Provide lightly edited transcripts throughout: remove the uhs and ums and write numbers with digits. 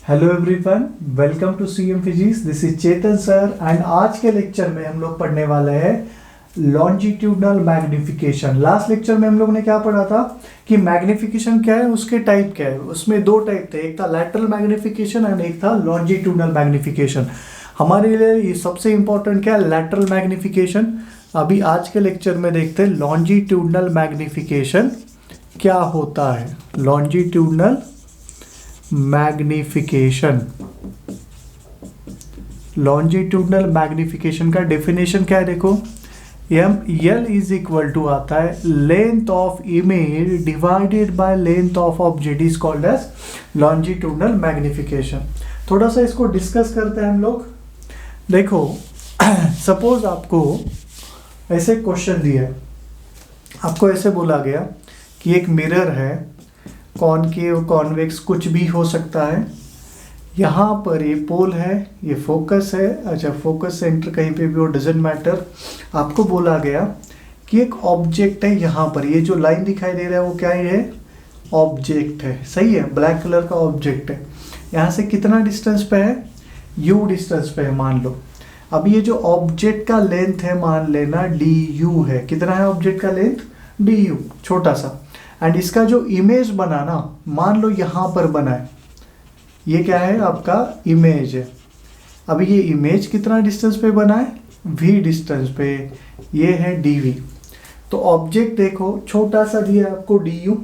Hello everyone, welcome to CM physics. This is Chetan sir and आज के lecture में हम लोग पढ़ने वाले हैं लॉन्जिट्यूडनल मैग्निफिकेशन। लास्ट लेक्चर में हम लोग ने क्या पढ़ा था कि मैग्निफिकेशन क्या है, उसके टाइप क्या है। उसमें दो टाइप थे, एक था लैटरल मैग्निफिकेशन एंड एक था लॉन्जिट्यूडनल मैग्निफिकेशन। हमारे लिए ये सबसे इंपॉर्टेंट क्या है, लैटरल मैग्निफिकेशन। अभी आज के लेक्चर में देखते हैं लॉन्जिट्यूडनल मैग्निफिकेशन क्या होता है। लॉन्जिट्यूडनल मैग्निफिकेशन, लॉन्जिट्यूडनल मैग्निफिकेशन का डेफिनेशन क्या है, देखो M L is equal to आता है length of image divided by length of object is called as longitudinal magnification. थोड़ा सा इसको डिस्कस करते हैं हम लोग। देखो सपोज आपको ऐसे क्वेश्चन दिया है, आपको ऐसे बोला गया कि एक मिरर है, कॉनकेव कॉन्वेक्स कुछ भी हो सकता है। यहाँ पर ये पोल है, ये फोकस है। अच्छा, फोकस सेंटर कहीं पे भी हो, डजेंट मैटर। आपको बोला गया कि एक ऑब्जेक्ट है यहाँ पर, ये जो लाइन दिखाई दे रहा है वो क्या है, ऑब्जेक्ट है। सही है, ब्लैक कलर का ऑब्जेक्ट है। यहाँ से कितना डिस्टेंस पे है, यू डिस्टेंस पे है मान लो। अब ये जो ऑब्जेक्ट का लेंथ है मान लेना डी यू है। कितना है ऑब्जेक्ट का लेंथ, डी यू, छोटा सा। एंड इसका जो इमेज बना ना, मान लो यहाँ पर बना है, ये क्या है आपका इमेज है। अब ये इमेज कितना डिस्टेंस पे बना है, v डिस्टेंस पे, ये है dv। तो ऑब्जेक्ट देखो छोटा सा दिया आपको du,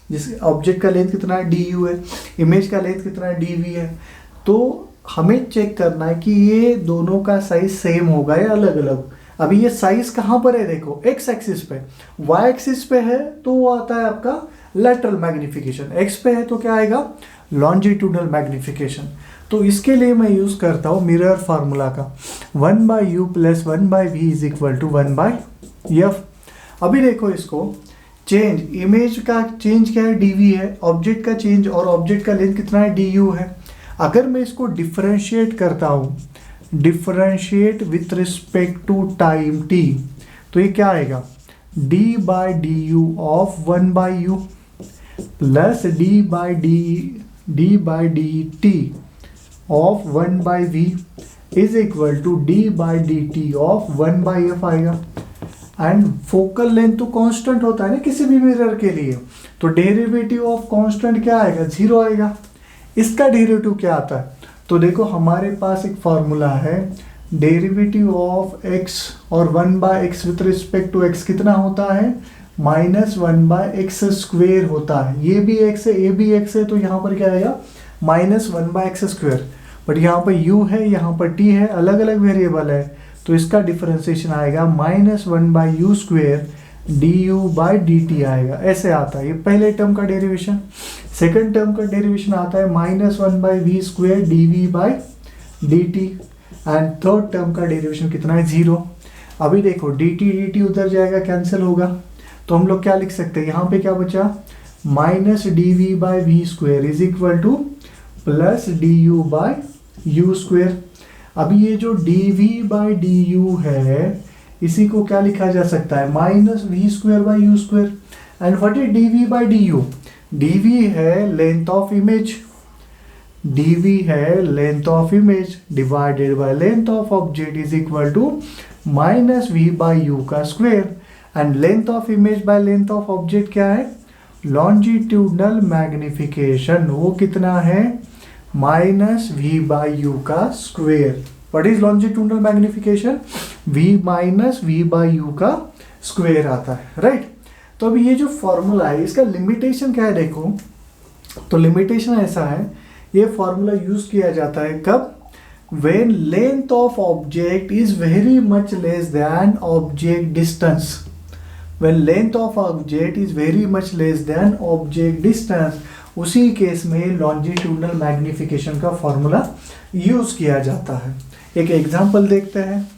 जिस ऑब्जेक्ट का लेंथ कितना है du है, इमेज का लेंथ कितना है dv है। तो हमें चेक करना है कि ये दोनों का साइज सेम होगा या अलग अलग। अभी ये साइज कहाँ पर है, देखो x एक्सिस पे, y एक्सिस पे है तो वो आता है आपका लैटरल मैग्निफिकेशन, x पे है तो क्या आएगा, लॉन्जिट्यूडनल मैग्निफिकेशन। तो इसके लिए मैं यूज करता हूँ मिरर फार्मूला का, 1/u + 1/v is equal to 1/f। अभी देखो इसको, चेंज इमेज का चेंज क्या है, dv है, ऑब्जेक्ट का चेंज और ऑब्जेक्ट का लेंथ कितना है, du है। अगर मैं इसको डिफरेंशिएट करता हूँ, differentiate with respect to time t, तो ये क्या आएगा, d/du of 1/u plus d/dt of 1/v is equal to d/dt of 1/f आएगा। एंड फोकल लेंथ तो कांस्टेंट होता है ना किसी भी मिरर के लिए, तो डेरिवेटिव ऑफ कांस्टेंट क्या आएगा, 0 आएगा। इसका डेरिवेटिव क्या आता है, तो देखो हमारे पास एक फॉर्मूला है, डेरिवेटिव ऑफ x और 1/x with respect to x कितना होता है, -1/x² होता है। ये भी x है, ये भी x है, तो यहाँ पर क्या आएगा, -1/x²। बट यहाँ पर u है, यहाँ पर t है, अलग अलग वेरिएबल है, तो इसका डिफरेंशिएशन आएगा -1/u² du/dt आएगा। ऐसे आता है ये पहले टर्म का डेरिवेशन। सेकंड टर्म का डेरिवेशन आता है -1/v² dv/dt and third term का डेरिवेशन कितना है, 0। अभी देखो dt उधर जाएगा, कैंसिल होगा, तो हम लोग क्या लिख सकते हैं, यहाँ पे क्या बचा, -dv/v² is equal two plus du/u²। अभी ये जो dv/du है, इसी को क्या लिखा जा सकता है, -v²/u²। And what is dv/du, dv है लेंथ ऑफ इमेज, dv है length of image divided by length of object is equal to -v/u का square. And length of image by length of object क्या है, longitudinal magnification, वो कितना है, -v/u का square. What is longitudinal magnification, v/u का square आता है, राइट। तो अभी ये जो फॉर्मूला है, इसका लिमिटेशन क्या है, देखो तो लिमिटेशन ऐसा है, ये फॉर्मूला यूज किया जाता है कब, when length of object is very much less than object distance। when length of object is very much less than object distance, उसी केस में लॉन्जिट्यूडनल मैग्निफिकेशन का फॉर्मूला यूज किया जाता है। एक एग्जांपल देखते हैं।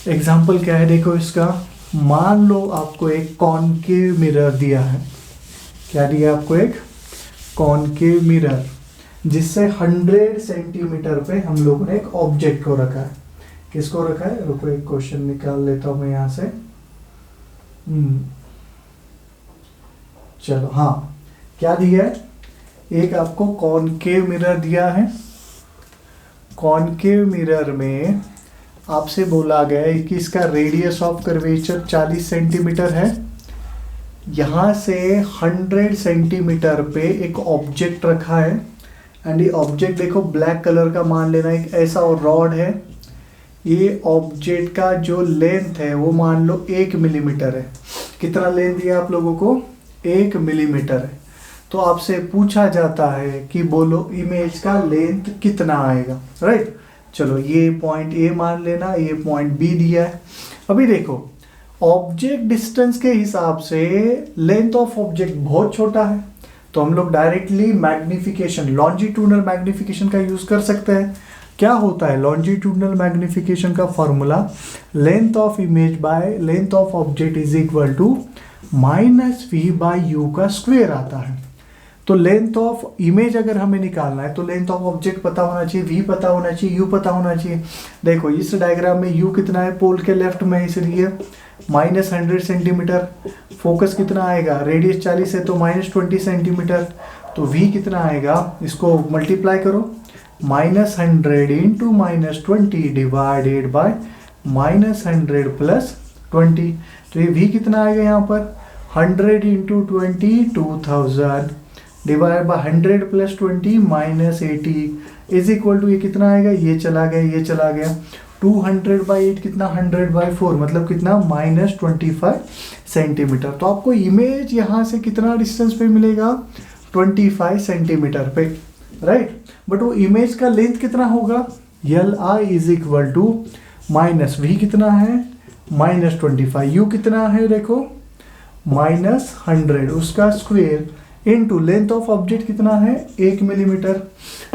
एग्जांपल क्या है, देखो इसका, मान लो आपको एक कॉनकेव मिरर दिया है। क्या दिया आपको, एक कॉनकेव मिरर, जिससे 100 सेंटीमीटर पे हम लोगों ने एक ऑब्जेक्ट को रखा है। किसको रखा है, रुको एक क्वेश्चन निकाल लेता हूं मैं यहां से। चलो हाँ, क्या दिया है, एक आपको कॉनकेव मिरर दिया है। कॉनकेव मिरर में आपसे बोला गया है कि इसका रेडियस ऑफ कर्वेचर 40 सेंटीमीटर है। यहाँ से 100 सेंटीमीटर पे एक ऑब्जेक्ट रखा है एंड ये ऑब्जेक्ट देखो ब्लैक कलर का मान लेना, एक ऐसा और रॉड है। ये ऑब्जेक्ट का जो लेंथ है वो मान लो 1 मिलीमीटर है। कितना लेंथ दिया आप लोगों को? 1 मिलीमीटर है। तो आपसे पूछा जाता है कि बोलो इमेज का लेंथ कितना आएगा, राइट। चलो ये पॉइंट ए मान लेना, ये पॉइंट बी दिया है। अभी देखो ऑब्जेक्ट डिस्टेंस के हिसाब से लेंथ ऑफ ऑब्जेक्ट बहुत छोटा है, तो हम लोग डायरेक्टली मैग्निफिकेशन, लॉन्जिट्यूडनल मैग्निफिकेशन का यूज कर सकते हैं। क्या होता है लॉन्जिट्यूडनल मैग्निफिकेशन का formula? Length of image by length of object is equal to -v by u का स्क्वायर आता है। तो लेंथ ऑफ इमेज अगर हमें निकालना है तो लेंथ ऑफ ऑब्जेक्ट पता होना चाहिए, v पता होना चाहिए, u पता होना चाहिए। देखो इस डायग्राम में u कितना है? पोल के लेफ्ट में, इसलिए -100 सेंटीमीटर। फोकस कितना आएगा? रेडियस 40 है तो -20 सेंटीमीटर। तो v कितना आएगा? इसको मल्टीप्लाई करो, -100 इंटू -20 डिवाइडेड बाय -100 प्लस 20। तो ये v कितना आएगा यहाँ पर? 100 into 20 2000 divide by 100 plus 20 -80 is equal to ये कितना आएगा? ये चला गया, ये चला गया। 200/8 कितना? 100/4 मतलब कितना? -25 सेंटीमीटर। तो आपको इमेज यहाँ से कितना डिस्टेंस पे मिलेगा? 25 सेंटीमीटर पे, राइट। बट वो इमेज का लेंथ कितना होगा? Li is equal to -v कितना है? -25। u कितना है? देखो -100 उसका square into length of object कितना है? 1 मिलीमीटर।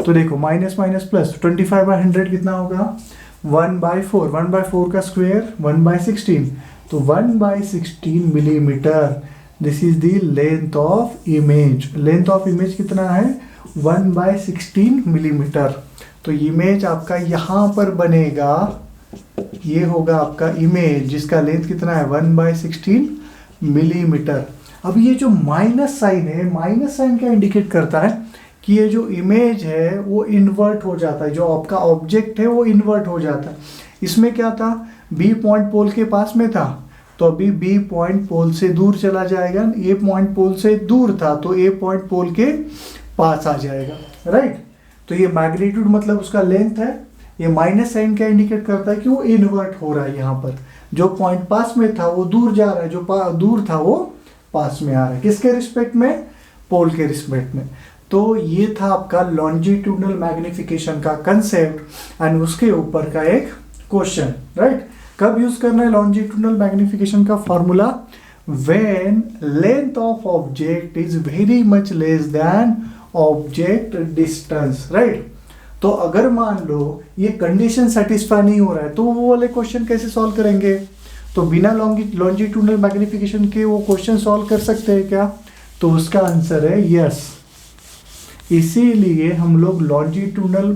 तो देखो माइनस माइनस प्लस 25/100 कितना होगा? 1/4। 1/4 का स्क्वायर 1/16, तो 1/16 millimetre. This is the length of image. Length of image कितना है? 1/16 मिलीमीटर। तो इमेज आपका यहाँ पर बनेगा, ये होगा आपका इमेज जिसका लेंथ कितना है? 1/16 मिलीमीटर। अब ये जो माइनस साइन है, माइनस साइन क्या इंडिकेट करता है? कि ये जो इमेज है वो इन्वर्ट हो जाता है, जो आपका ऑब्जेक्ट है वो इन्वर्ट हो जाता है। इसमें क्या था? बी पॉइंट पोल के पास में था, तो अभी बी पॉइंट पोल से दूर चला जाएगा। ए पॉइंट पोल से दूर था तो ए पॉइंट पोल के पास आ जाएगा, राइट। तो ये मैग्नीट्यूड मतलब उसका लेंथ है। ये माइनस साइन क्या इंडिकेट करता है? कि वो इन्वर्ट हो रहा है। यहाँ पर जो पॉइंट पास में था वो दूर जा रहा है, जो दूर था वो पास में आ रहा है। किसके रिस्पेक्ट में? पोल के रिस्पेक्ट में। तो ये था आपका लॉन्जिट्यूडनल मैग्निफिकेशन का कंसेप्ट एंड उसके ऊपर का एक क्वेश्चन, राइट। कब यूज करना है लॉन्जिट्यूडनल मैग्निफिकेशन का formula? When length of object is very much less than object distance, right. तो अगर मान लो ये कंडीशन सेटिस्फाई नहीं हो रहा है तो वो वाले क्वेश्चन कैसे सॉल्व करेंगे? तो बिना लॉन्जिट्यूडनल मैग्निफिकेशन के वो क्वेश्चन सॉल्व कर सकते हैं क्या? तो उसका आंसर है यस। इसीलिए हम लोग लॉन्जिट्यूडनल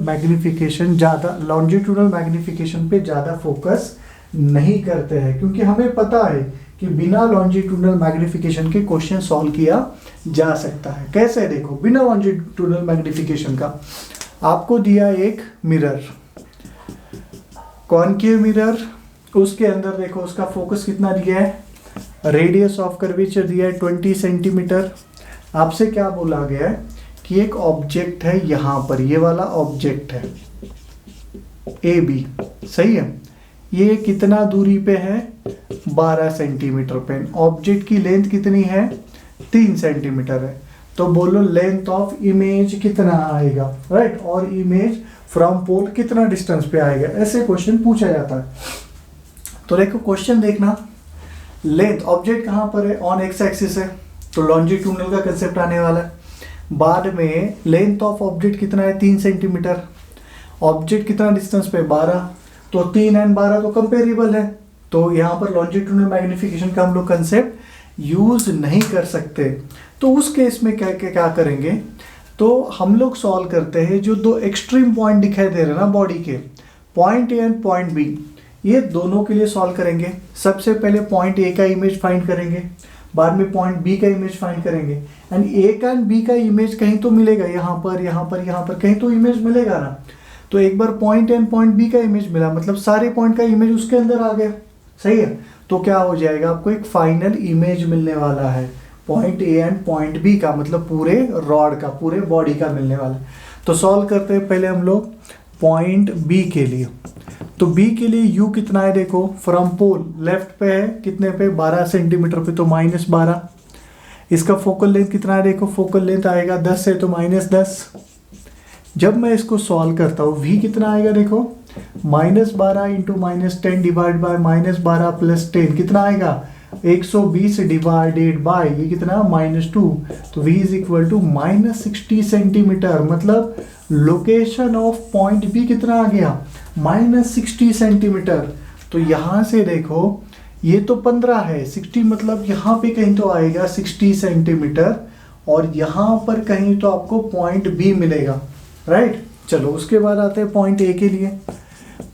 मैग्निफिकेशन पे ज़्यादा फोकस नहीं करते हैं, क्योंकि हमें पता है कि बिना लॉन्जिट्यूडनल मैग्निफिकेशन के क्वेश्चन सॉल्व किया जा सकता है। कैसे? देखो बिना लॉन्जिट्यूडनल मैग्निफिकेशन का आपको दिया एक मिरर, कॉनकेव मिरर, उसके अंदर देखो उसका फोकस कितना दिया है? रेडियस ऑफ कर्वेचर दिया है 20 सेंटीमीटर। आपसे क्या बोला गया है? कि एक ऑब्जेक्ट है यहाँ पर, ये वाला ऑब्जेक्ट है ए बी, सही है। ये कितना दूरी पे है? 12 सेंटीमीटर पे। ऑब्जेक्ट की लेंथ कितनी है? 3 सेंटीमीटर है। तो बोलो लेंथ ऑफ इमेज कितना आएगा, राइट। और इमेज फ्रॉम पोल कितना डिस्टेंस पे आएगा? ऐसे क्वेश्चन पूछा जाता है। तो देखो क्वेश्चन देखना, लेंथ ऑब्जेक्ट कहाँ पर है? ऑन एक्स एक्सिस है, तो लॉन्जिट्यूडनल का कंसेप्ट आने वाला है। बाद में लेंथ ऑफ ऑब्जेक्ट कितना है? 3 सेंटीमीटर। ऑब्जेक्ट कितना डिस्टेंस पे? 12। तो 3 एंड 12 तो कंपेरेबल है, तो यहाँ पर लॉन्जिट्यूडनल मैग्निफिकेशन का हम लोग कंसेप्ट यूज नहीं कर सकते। तो उस केस में क्या करेंगे? तो हम लोग सॉल्व करते हैं जो दो एक्सट्रीम पॉइंट दिखाई दे रहे हैं ना बॉडी के, point A and point B, ये दोनों के लिए सॉल्व करेंगे। सबसे पहले पॉइंट ए का इमेज फाइंड करेंगे। बाद में पॉइंट बी का इमेज फाइंड करेंगे, एंड ए का एंड बी का इमेज कहीं तो मिलेगा, यहाँ पर यहाँ पर यहाँ पर कहीं तो इमेज मिलेगा ना। तो एक बार पॉइंट एंड पॉइंट बी का इमेज मिला, मतलब सारे पॉइंट का इमेज उसके अंदर आ गया, सही है। तो क्या हो जाएगा, आपको एक फाइनल इमेज मिलने वाला है point A and point B का, मतलब पूरे रॉड का, पूरे बॉडी का मिलने वाला है। तो सॉल्व करते हैं पहले हम लोग पॉइंट बी के लिए। तो बी के लिए यू कितना है देखो, फ्रॉम पोल लेफ्ट पे है कितने पे, 12 सेंटीमीटर पे, तो -12। इसका फोकल लेंथ कितना है देखो, फोकल लेंथ आएगा 10 है तो -10। जब मैं इसको सॉल्व करता हूँ v कितना आएगा देखो, -12 इंटू -10 डिवाइड बाय -12 प्लस 10 कितना आएगा, 120 डिवाइडेड बाय ये कितना -2, तो v is equal to -60 centimetre. मतलब लोकेशन ऑफ पॉइंट बी कितना आ गया, -60 सेंटीमीटर। तो यहाँ से देखो ये तो 15 है, 60 मतलब यहाँ पे कहीं तो आएगा 60 सेंटीमीटर, और यहाँ पर कहीं तो आपको पॉइंट बी मिलेगा, राइट। चलो उसके बाद आते हैं पॉइंट ए के लिए।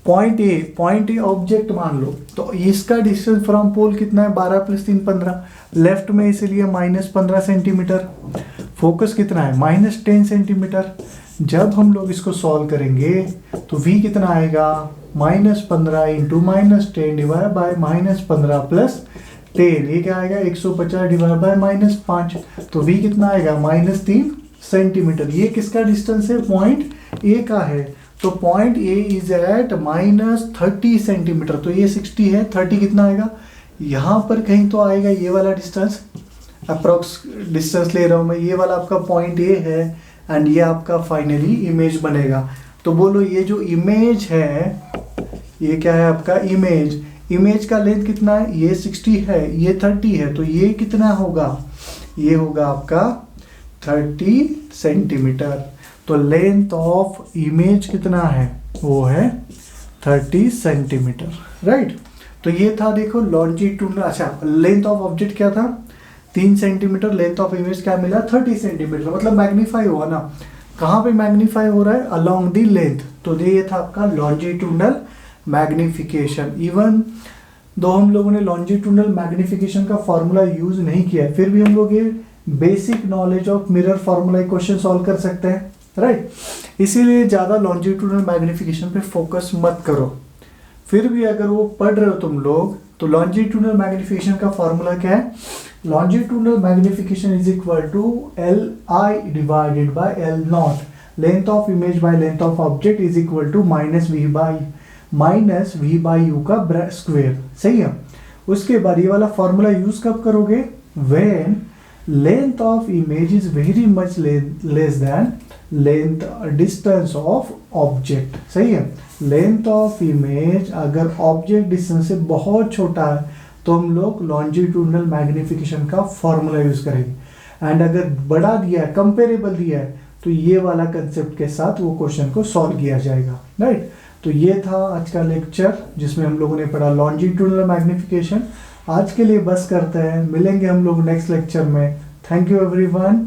पॉइंट ए ऑब्जेक्ट मान लो, तो इसका डिस्टेंस फ्रॉम पोल कितना है, 12 + 3 15, लेफ्ट में इसलिए -15 सेंटीमीटर। फोकस कितना है, -10 सेंटीमीटर। जब हम लोग इसको सॉल्व करेंगे तो v कितना आएगा, -15 इंटू -10 डिवाइड बाय -15 प्लस 10, ये क्या आएगा 150 डिवाइड बाय -5, तो v कितना आएगा -3 सेंटीमीटर। ये किसका डिस्टेंस है, पॉइंट ए का है। तो point A is at -30 centimetre, तो ये 60 है, 30 कितना आएगा, यहाँ पर कहीं तो आएगा ये वाला डिस्टेंस, अप्रोक्स डिस्टेंस ले रहा हूँ मैं, ये वाला आपका पॉइंट ए है, एंड ये आपका फाइनली इमेज बनेगा। तो बोलो ये जो इमेज है, ये क्या है आपका इमेज का लेंथ कितना है, ये 60 है, ये 30 है, तो ये कितना होगा, ये होगा आपका 30 सेंटीमीटर। तो लेंथ ऑफ इमेज कितना है, वो है 30 सेंटीमीटर, राइट। तो ये था देखो लॉन्जिट्यूडनल। अच्छा, लेंथ ऑफ ऑब्जेक्ट क्या था, 3 सेंटीमीटर, लेंथ ऑफ इमेज क्या मिला, 30 सेंटीमीटर, मतलब मैग्नीफाई हुआ ना। कहाँ पे मैग्नीफाई हो रहा है, अलोंग दी लेंथ। तो ये था आपका लॉन्जिट्यूडनल मैग्निफिकेशन। इवन दो हम लोगों ने लॉन्जिट्यूडनल मैग्निफिकेशन का फॉर्मूला यूज नहीं किया है, फिर भी हम लोग ये basic knowledge of mirror formula question solve कर सकते हैं, राइट। इसीलिए ज़्यादा लॉन्जिट्यूडनल मैग्निफिकेशन पे फोकस मत करो। फिर भी अगर वो पढ़ रहे हो तुम लोग, तो लॉन्जिट्यूडनल मैग्निफिकेशन का फॉर्मूला क्या है, longitudinal magnification is equal to LI divided by L0, length of image by length of object is equal to -v by u का स्क्वायर, सही है। उसके बाद ये वाला फॉर्मूला यूज कब करोगे, when length of image is very much less than length distance of object, सही है। लेंथ ऑफ इमेज अगर ऑब्जेक्ट डिस्टेंस से बहुत छोटा है तो हम लोग लॉन्जिट्यूडनल मैग्निफिकेशन का फॉर्मूला यूज करेंगे, एंड अगर बड़ा दिया है, कंपेरेबल दिया है, तो ये वाला कंसेप्ट के साथ वो क्वेश्चन को सॉल्व किया जाएगा, राइट। तो ये था आज का लेक्चर जिसमें हम लोगों ने पढ़ा लॉन्जिट्यूडनल मैग्निफिकेशन। आज के लिए बस करते हैं, मिलेंगे हम लोग नेक्स्ट लेक्चर में। Thank you everyone.